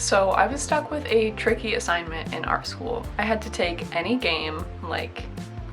So I was stuck with a tricky assignment in art school. I had to take any game like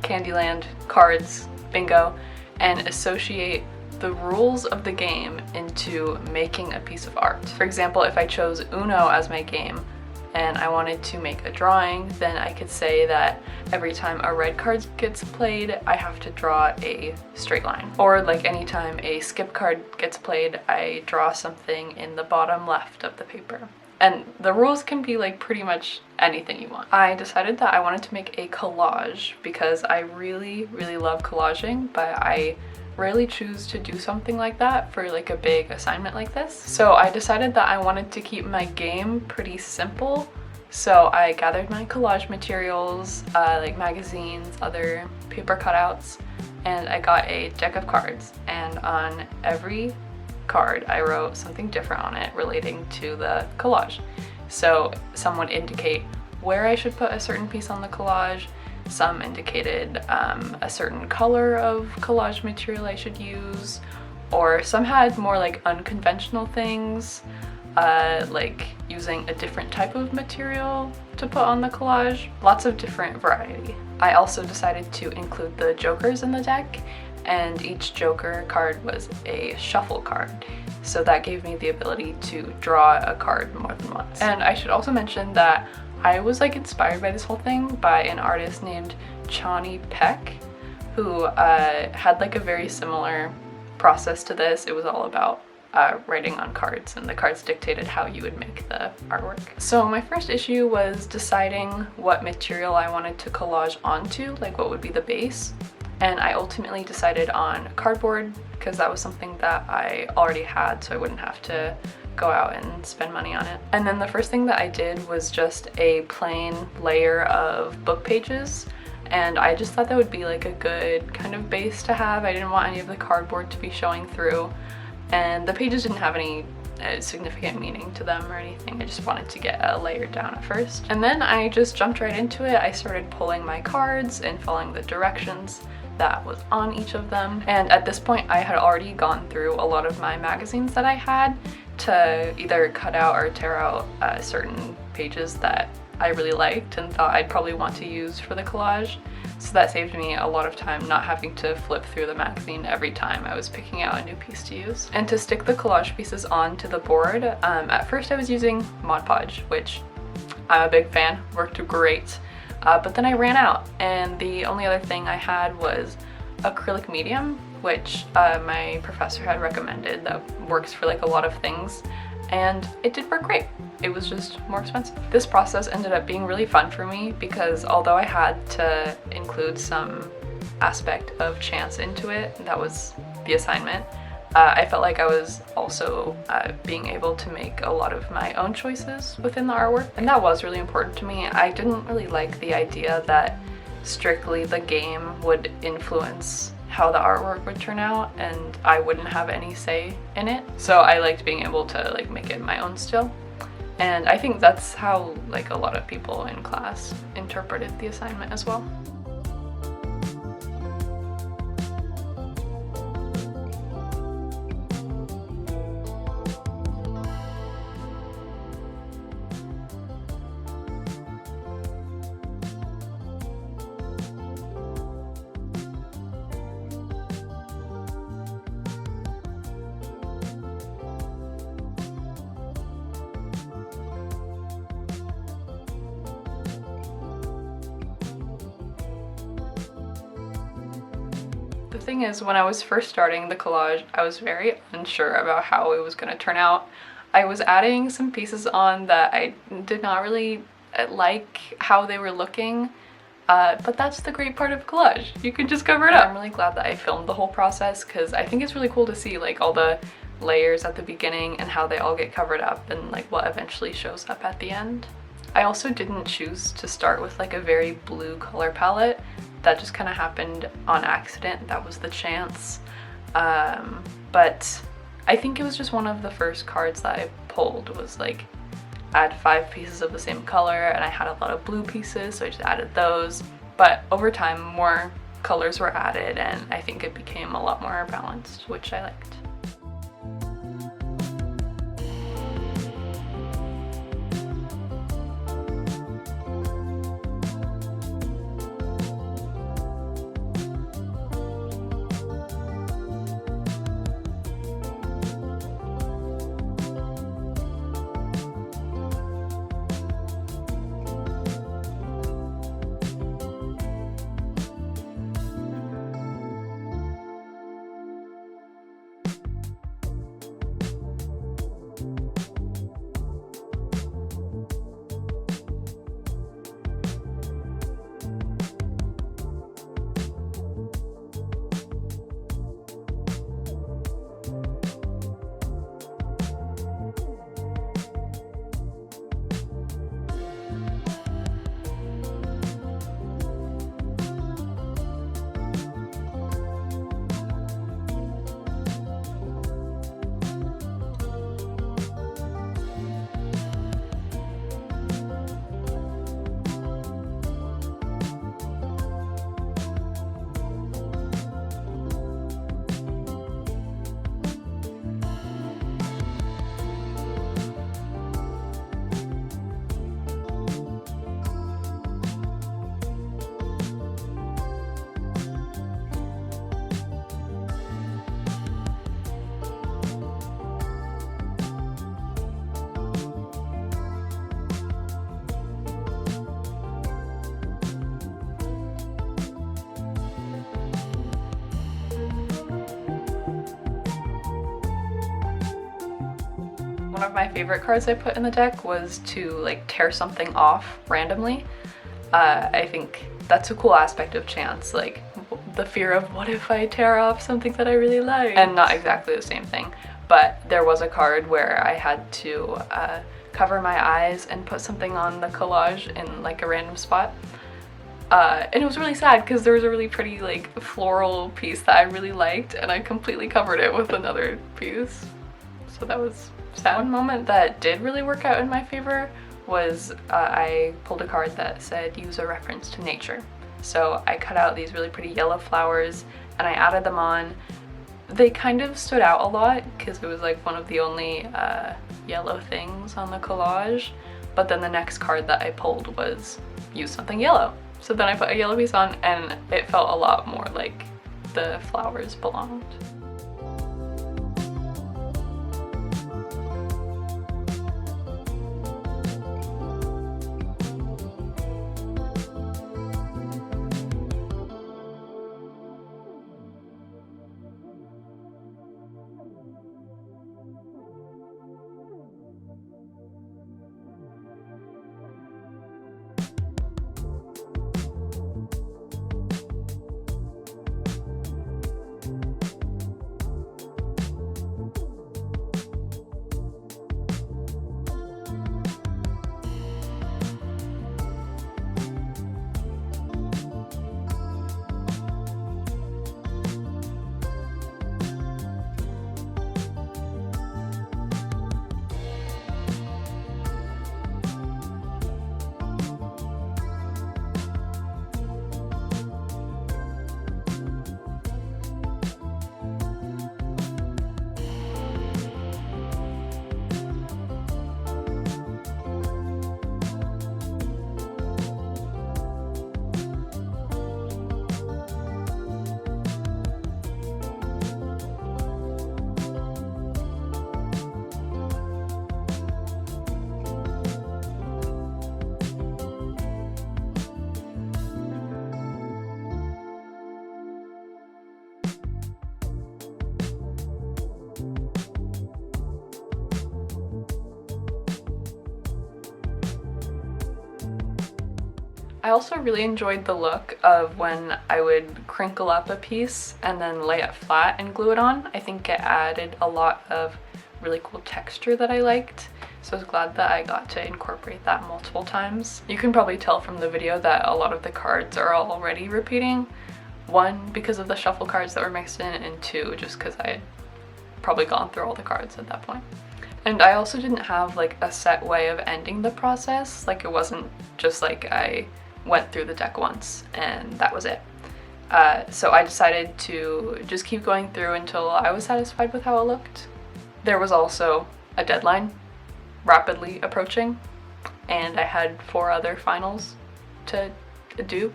Candyland, cards, bingo, and associate the rules of the game into making a piece of art. For example, if I chose Uno as my game and I wanted to make a drawing, then I could say that every time a red card gets played, I have to draw a straight line. Or like anytime a skip card gets played, I draw something in the bottom left of the paper. And the rules can be like pretty much anything you want. I decided that I wanted to make a collage because I really love collaging, but I rarely choose to do something like that for like a big assignment like this. So I decided that I wanted to keep my game pretty simple. So I gathered my collage materials, like magazines, other paper cutouts, and I got a deck of cards. And on every card I wrote something different on it relating to the collage. So some would indicate where I should put a certain piece on the collage, some indicated a certain color of collage material I should use, or some had more like unconventional things, like using a different type of material to put on the collage. Lots of different variety. I also decided to include the jokers in the deck, and each joker card was a shuffle card. So that gave me the ability to draw a card more than once. And I should also mention that I was like inspired by this whole thing by an artist named Chani Peck, who had like a very similar process to this. It was all about writing on cards, and the cards dictated how you would make the artwork. So my first issue was deciding what material I wanted to collage onto, like what would be the base. And I ultimately decided on cardboard because that was something that I already had, so I wouldn't have to go out and spend money on it. And then the first thing that I did was just a plain layer of book pages, and I just thought that would be like a good kind of base to have. I didn't want any of the cardboard to be showing through, and the pages didn't have any significant meaning to them or anything. I just wanted to get a layer down at first. And then I just jumped right into it. I started pulling my cards and following the directions that was on each of them. And at this point I had already gone through a lot of my magazines that I had to either cut out or tear out certain pages that I really liked and thought I'd probably want to use for the collage. So that saved me a lot of time not having to flip through the magazine every time I was picking out a new piece to use. And to stick the collage pieces onto the board, at first I was using Mod Podge, which I'm a big fan, worked great. But then I ran out, and the only other thing I had was acrylic medium, which my professor had recommended that works for like a lot of things, and it did work great. It was just more expensive. This process ended up being really fun for me because although I had to include some aspect of chance into it, that was the assignment, I felt like I was also being able to make a lot of my own choices within the artwork, and that was really important to me. I didn't really like the idea that strictly the game would influence how the artwork would turn out and I wouldn't have any say in it. So I liked being able to like make it my own still. And I think that's how like a lot of people in class interpreted the assignment as well. The thing is, when I was first starting the collage, I was very unsure about how it was going to turn out. I was adding some pieces on that I did not really like how they were looking, but that's the great part of collage. You can just cover it up. I'm really glad that I filmed the whole process because I think it's really cool to see like all the layers at the beginning and how they all get covered up and like what eventually shows up at the end. I also didn't choose to start with like a very blue color palette. That just kind of happened on accident. That was the chance. But I think it was just one of the first cards that I pulled was like add 5 pieces of the same color, and I had a lot of blue pieces, so I just added those. But over time more colors were added and I think it became a lot more balanced, which I liked. One of my favorite cards I put in the deck was to like tear something off randomly. I think that's a cool aspect of chance, like the fear of what if I tear off something that I really like? And not exactly the same thing, but there was a card where I had to cover my eyes and put something on the collage in like a random spot. And it was really sad because there was a really pretty like floral piece that I really liked and I completely covered it with another piece. So that was sad. One moment that did really work out in my favor was I pulled a card that said use a reference to nature. So I cut out these really pretty yellow flowers and I added them on. They kind of stood out a lot because it was like one of the only yellow things on the collage, but then the next card that I pulled was use something yellow. So then I put a yellow piece on and it felt a lot more like the flowers belonged. I also really enjoyed the look of when I would crinkle up a piece and then lay it flat and glue it on. I think it added a lot of really cool texture that I liked. So I was glad that I got to incorporate that multiple times. You can probably tell from the video that a lot of the cards are already repeating. One, because of the shuffle cards that were mixed in, and two, just because I had probably gone through all the cards at that point. And I also didn't have like a set way of ending the process. Like it wasn't just like I went through the deck once and that was it. So I decided to just keep going through until I was satisfied with how it looked. There was also a deadline rapidly approaching and I had 4 other finals to do.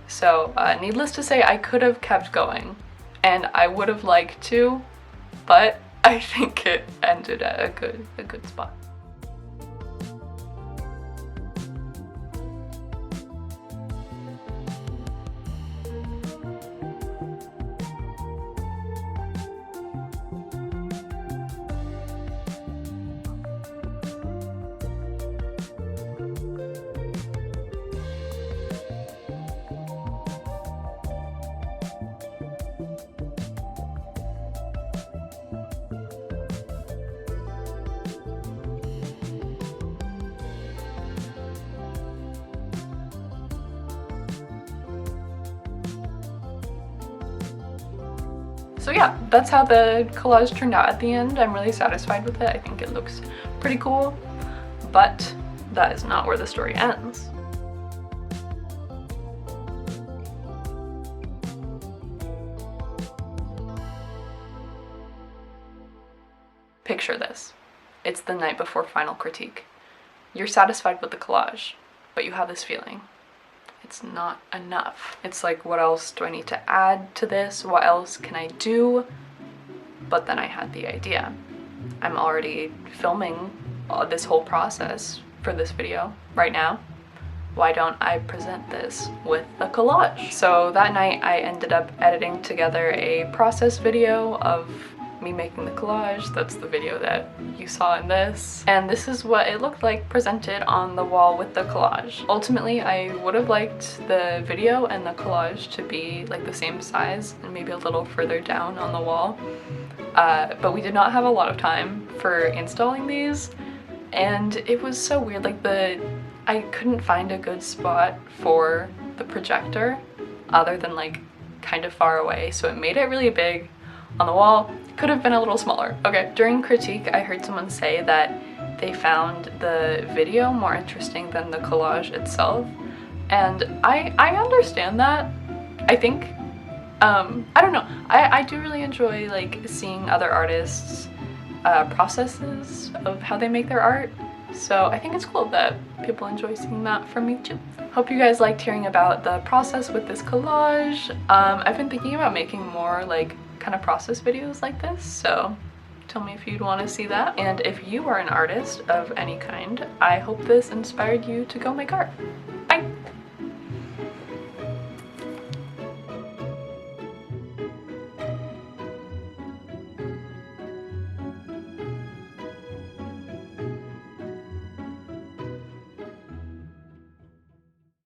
So needless to say, I could have kept going and I would have liked to, but I think it ended at a good spot. So yeah, that's how the collage turned out at the end. I'm really satisfied with it. I think it looks pretty cool, but that is not where the story ends. Picture this. It's the night before final critique. You're satisfied with the collage, but you have this feeling. It's not enough. It's like, what else do I need to add to this? What else can I do? But then I had the idea. I'm already filming this whole process for this video right now. Why don't I present this with a collage? So that night I ended up editing together a process video of me making the collage. That's the video that you saw in this. And this is what it looked like presented on the wall with the collage. Ultimately, I would have liked the video and the collage to be like the same size and maybe a little further down on the wall. But we did not have a lot of time for installing these, and it was so weird. Like I couldn't find a good spot for the projector other than like kind of far away, so it made it really big on the wall. It could have been a little smaller. Okay, during critique I heard someone say that they found the video more interesting than the collage itself, and I understand that. I think I don't know, I do really enjoy like seeing other artists processes of how they make their art, so I think it's cool that people enjoy seeing that from me too. Hope you guys liked hearing about the process with this collage. I've been thinking about making more like kind of process videos like this, so tell me if you'd want to see that. And if you are an artist of any kind, I hope this inspired you to go make art.